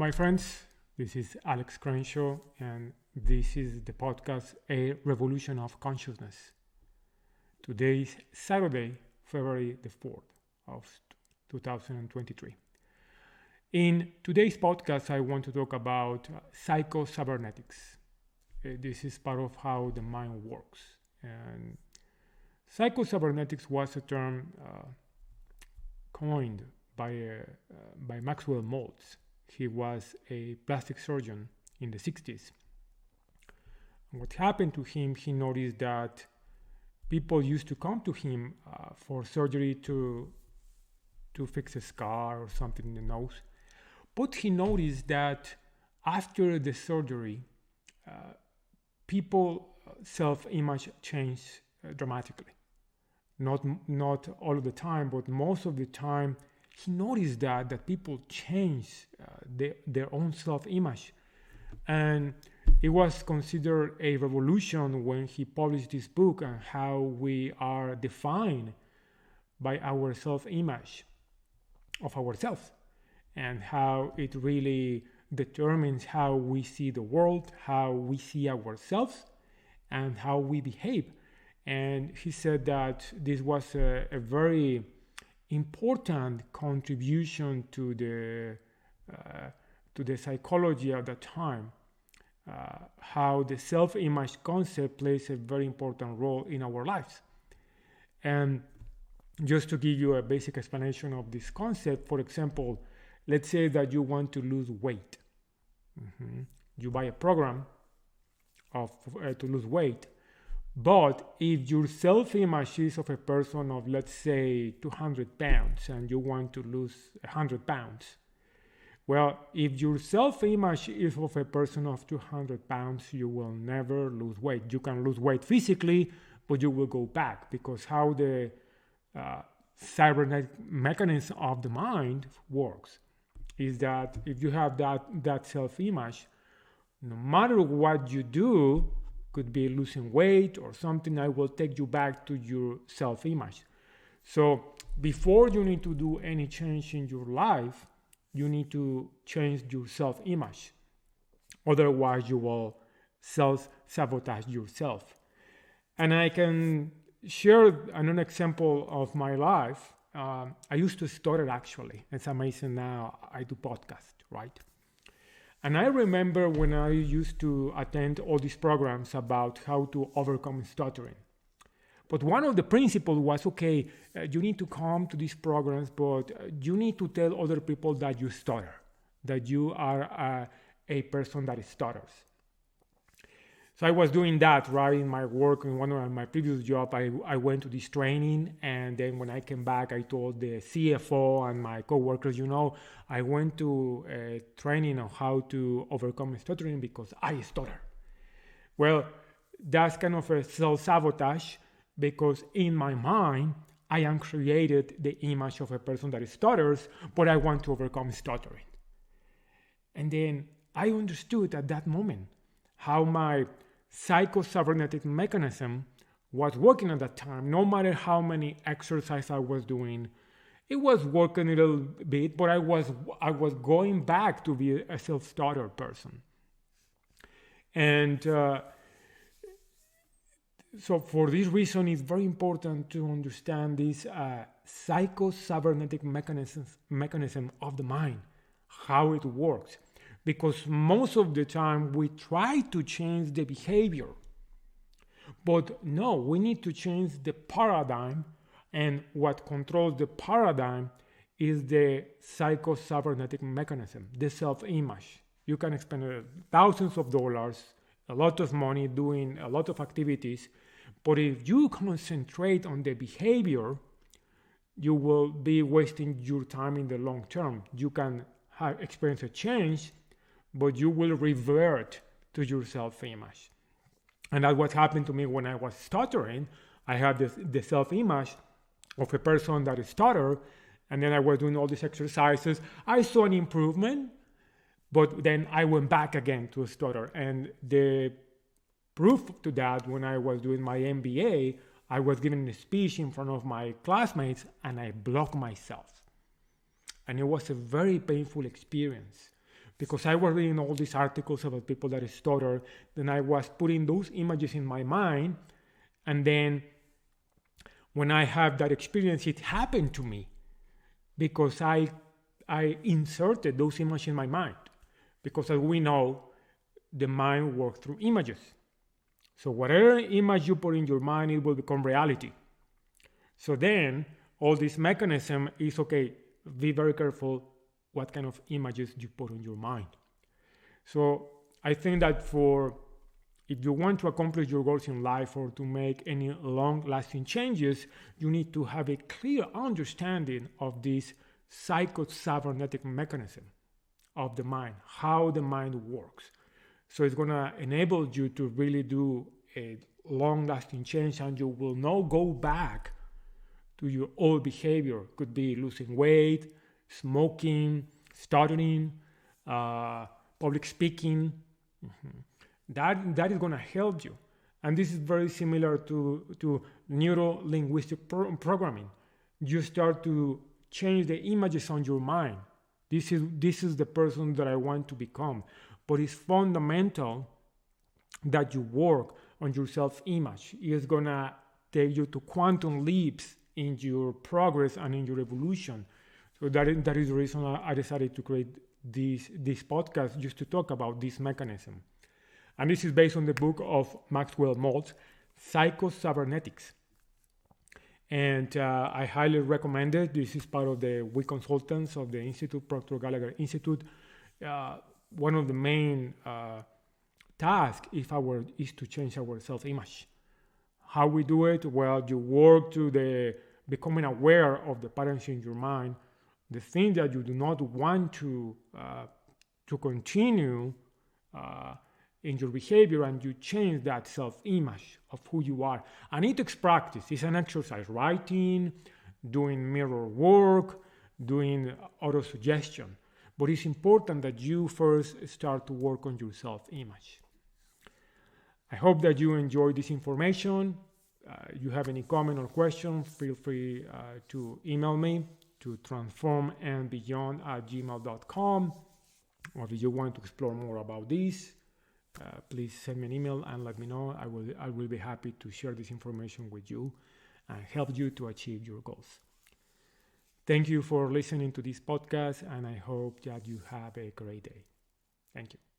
my friends. This is Alex Crenshaw, and this is the podcast, A Revolution of Consciousness. Today is Saturday, February the 4th of 2023. In today's podcast, I want to talk about psycho-cybernetics. This is part of how the mind works. And psycho-cybernetics was a term coined by Maxwell Maltz. He was a plastic surgeon in the 60s. And what happened to him, he noticed that people used to come to him for surgery to fix a scar or something in the nose. But he noticed that after the surgery, people's self-image changed dramatically. Not all of the time, but most of the time, he noticed that people change their own self-image. And it was considered a revolution when he published this book on how we are defined by our self-image of ourselves and how it really determines how we see the world, how we see ourselves, and how we behave. And he said that this was a very important contribution to the psychology at that time, how the self-image concept plays a very important role in our lives. And just to give you a basic explanation of this concept, for example, let's say that you want to lose weight. You buy a program to lose weight. But if your self-image is of a person of, let's say, 200 pounds and you want to lose 100 pounds, well, if your self-image is of a person of 200 pounds, you will never lose weight. You can lose weight physically, but you will go back, because how the cybernetic mechanism of the mind works is that if you have that self-image, no matter what you do, could be losing weight or something, I will take you back to your self-image. So before you need to do any change in your life, you need to change your self-image. Otherwise, you will self-sabotage yourself. And I can share an example of my life. I used to stutter, actually. It's amazing now I do podcast, right? And I remember when I used to attend all these programs about how to overcome stuttering. But one of the principles was, okay, you need to come to these programs, but you need to tell other people that you stutter, that you are a person that stutters. So I was doing that, right, in my work. In one of my previous jobs, I went to this training, and then when I came back, I told the CFO and my coworkers, I went to a training on how to overcome stuttering because I stutter. Well, that's kind of a self-sabotage, because in my mind, I am created the image of a person that stutters, but I want to overcome stuttering. And then I understood at that moment how my psycho-cybernetic mechanism was working at that time. No matter how many exercises I was doing, it was working a little bit, but I was going back to be a self-stutter person. And so for this reason, it's very important to understand this psycho-cybernetic mechanism of the mind, how it works. Because most of the time we try to change the behavior. But no, we need to change the paradigm, and what controls the paradigm is the psycho-cybernetic mechanism, the self-image. You can spend thousands of dollars, a lot of money doing a lot of activities, but if you concentrate on the behavior, you will be wasting your time in the long term. You can experience a change, but you will revert to your self-image. And that's what happened to me when I was stuttering. I had the self-image of a person that stuttered, and then I was doing all these exercises. I saw an improvement, but then I went back again to stutter. And the proof to that, when I was doing my MBA, I was giving a speech in front of my classmates, and I blocked myself. And it was a very painful experience, because I was reading all these articles about people that stutter, then I was putting those images in my mind, and then when I have that experience, it happened to me because I inserted those images in my mind. Because as we know, the mind works through images. So whatever image you put in your mind, it will become reality. So then all this mechanism is, okay, be very careful what kind of images you put in your mind. So I think that if you want to accomplish your goals in life or to make any long-lasting changes, you need to have a clear understanding of this psycho-cybernetic mechanism of the mind, how the mind works. So it's going to enable you to really do a long-lasting change, and you will not go back to your old behavior. Could be losing weight, smoking, stuttering, public speaking. That is going to help you. And this is very similar to neuro-linguistic programming. You start to change the images on your mind. This is the person that I want to become. But it's fundamental that you work on your self-image. It's going to take you to quantum leaps in your progress and in your evolution. So that is the reason I decided to create this podcast, just to talk about this mechanism. And this is based on the book of Maxwell Maltz, Psycho-Cybernetics. And I highly recommend it. This is part of the We Consultants of the Institute, Proctor Gallagher Institute. One of the main tasks is to change our self-image. How we do it? Well, you work to becoming aware of the patterns in your mind, the things that you do not want to continue in your behavior, and you change that self-image of who you are. And it takes practice. It's an exercise: writing, doing mirror work, doing auto-suggestion. But it's important that you first start to work on your self-image. I hope that you enjoyed this information. You have any comment or question, feel free to email me to transformandbeyond@gmail.com. Or if you want to explore more about this, please send me an email and let me know. I will be happy to share this information with you and help you to achieve your goals. Thank you for listening to this podcast, and I hope that you have a great day. Thank you.